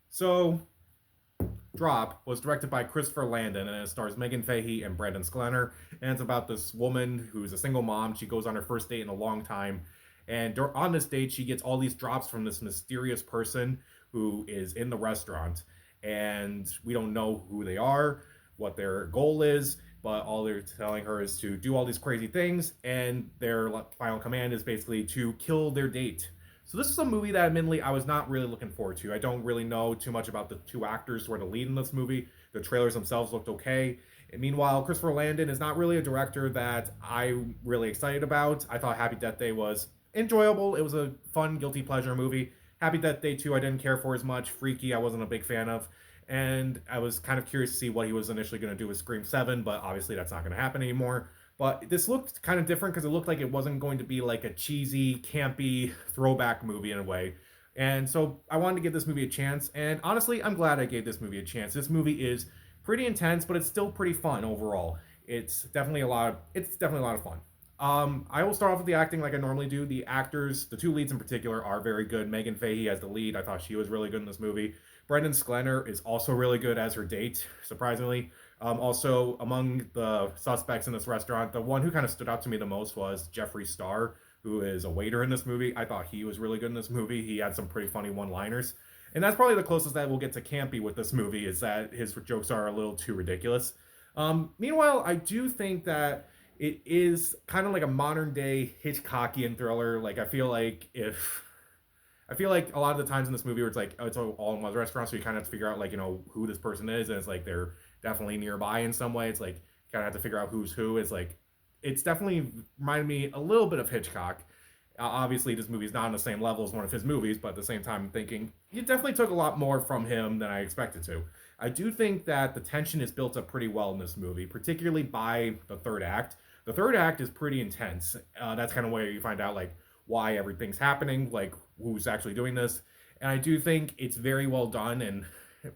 So, Drop was directed by Christopher Landon and it stars Megan Fahey and Brandon Sklenar. And it's about this woman who's a single mom. She goes on her first date in a long time. And on this date, she gets all these drops from this mysterious person who is in the restaurant. And we don't know who they are, what their goal is, but all they're telling her is to do all these crazy things. And their final command is basically to kill their date. So this is a movie that admittedly I was not really looking forward to. I don't really know too much about the two actors who are the lead in this movie. The trailers themselves looked okay. And meanwhile, Christopher Landon is not really a director that I'm really excited about. I thought Happy Death Day was enjoyable. It was a fun, guilty pleasure movie. Happy Death Day 2 I didn't care for as much. Freaky I wasn't a big fan of. And I was kind of curious to see what he was initially going to do with Scream 7, but obviously that's not going to happen anymore. But this looked kind of different because it looked like it wasn't going to be like a cheesy, campy throwback movie in a way. And so I wanted to give this movie a chance. And honestly, I'm glad I gave this movie a chance. This movie is pretty intense, but it's still pretty fun overall. It's definitely a lot of fun. I will start off with the acting like I normally do. The actors, the two leads in particular, are very good. Megan Fahey as the lead, I thought she was really good in this movie. Brendan Sklenar is also really good as her date, surprisingly. Also, among the suspects in this restaurant, the one who kind of stood out to me the most was Jeffree Star, who is a waiter in this movie. I thought he was really good in this movie. He had some pretty funny one-liners. And that's probably the closest that we'll get to campy with this movie, is that his jokes are a little too ridiculous. Meanwhile, I do think that it is kind of like a modern day Hitchcockian thriller. I feel like a lot of the times in this movie where it's like, oh, it's all in one restaurant, so you kind of have to figure out like, who this person is, and it's like they're definitely nearby in some way. It's like you kind of have to figure out who's who. It's definitely reminded me a little bit of Hitchcock. Obviously, this movie is not on the same level as one of his movies, but at the same time, I'm thinking it definitely took a lot more from him than I expected to. I do think that the tension is built up pretty well in this movie, particularly by the third act. The third act is pretty intense. That's kind of where you find out like why everything's happening, like who's actually doing this. And I do think it's very well done. And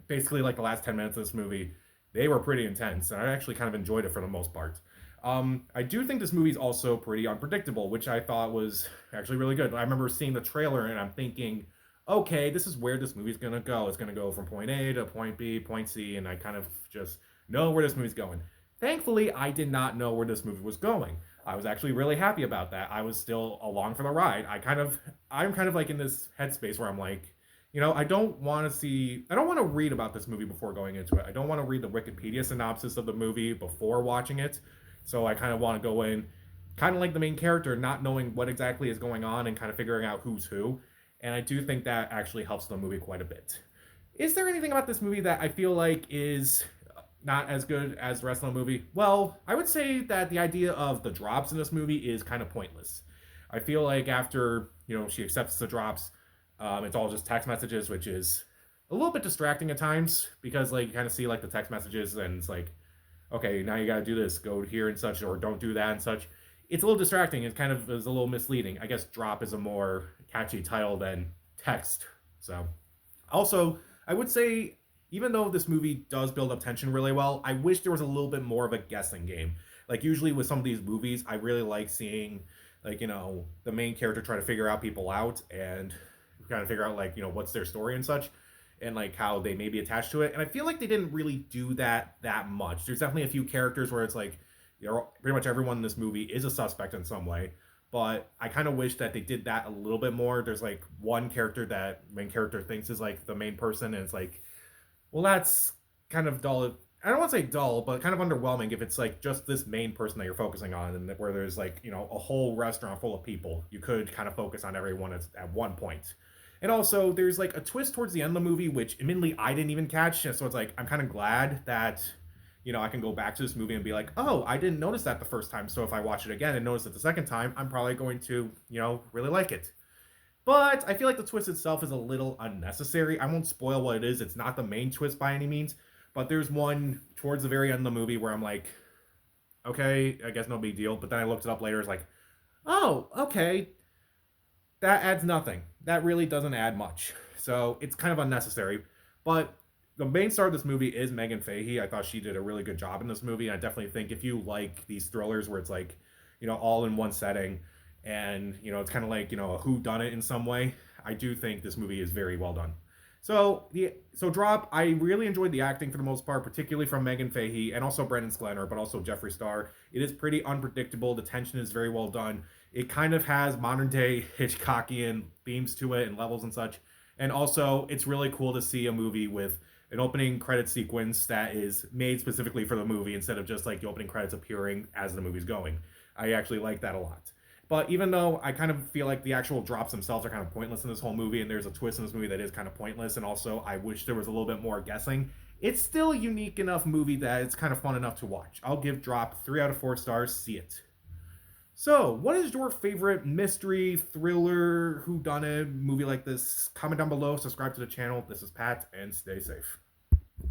basically, like the last 10 minutes of this movie, they were pretty intense, and I actually kind of enjoyed it for the most part. I do think this movie's also pretty unpredictable, which I thought was actually really good. I remember seeing the trailer and I'm thinking, okay, this is where this movie's gonna go. It's gonna go from point A to point B, point C, and I kind of just know where this movie's going. Thankfully, I did not know where this movie was going. I was actually really happy about that. I was still along for the ride. I'm kind of like in this headspace where I'm like, I don't want to read about this movie before going into it. I don't want to read the Wikipedia synopsis of the movie before watching it. So I kind of want to go in kind of like the main character, not knowing what exactly is going on and kind of figuring out who's who. And I do think that actually helps the movie quite a bit. Is there anything about this movie that I feel like is not as good as the rest of the movie? Well, I would say that the idea of the drops in this movie is kind of pointless. I feel like after, she accepts the drops, it's all just text messages, which is a little bit distracting at times because like you kind of see like the text messages and it's like, okay, now you got to do this, go here and such, or don't do that and such. It's a little distracting. It kind of is a little misleading. I guess drop is a more catchy title than text. So, also, I would say, even though this movie does build up tension really well, I wish there was a little bit more of a guessing game. Like, usually with some of these movies, I really like seeing, like, the main character try to figure out people out and kind of figure out, like, what's their story and such and like how they may be attached to it. And I feel like they didn't really do that much. There's definitely a few characters where it's like, pretty much everyone in this movie is a suspect in some way. But I kind of wish that they did that a little bit more. There's like one character that main character thinks is like the main person, and it's like, well, that's kind of dull. I don't want to say dull, but kind of underwhelming if it's like just this main person that you're focusing on, and where there's like a whole restaurant full of people. You could kind of focus on everyone at one point. And also, there's like a twist towards the end of the movie, which admittedly I didn't even catch. So it's like I'm kind of glad that I can go back to this movie and be like, oh, I didn't notice that the first time. So if I watch it again and notice it the second time, I'm probably going to really like it. But I feel like the twist itself is a little unnecessary. I won't spoil what it is. It's not the main twist by any means, but there's one towards the very end of the movie where I'm like, okay, I guess no big deal. But then I looked it up later. It's like, oh, okay, that adds nothing. That really doesn't add much. So it's kind of unnecessary. But the main star of this movie is Megan Fahey. I thought she did a really good job in this movie. I definitely think if you like these thrillers where it's like, all in one setting, and it's kind of like a who done it in some way. I do think this movie is very well done. So Drop, I really enjoyed the acting for the most part, particularly from Megan Fahey and also Brendan Sklenar, but also Jeffree Star. It is pretty unpredictable. The tension is very well done. It kind of has modern day Hitchcockian themes to it and levels and such. And also, it's really cool to see a movie with an opening credit sequence that is made specifically for the movie instead of just like the opening credits appearing as the movie's going. I actually like that a lot. But even though I kind of feel like the actual drops themselves are kind of pointless in this whole movie, and there's a twist in this movie that is kind of pointless, and also I wish there was a little bit more guessing, it's still a unique enough movie that it's kind of fun enough to watch. I'll give Drop 3 out of 4 stars. See it. So, what is your favorite mystery, thriller, whodunit movie like this? Comment down below, subscribe to the channel. This is Pat, and stay safe.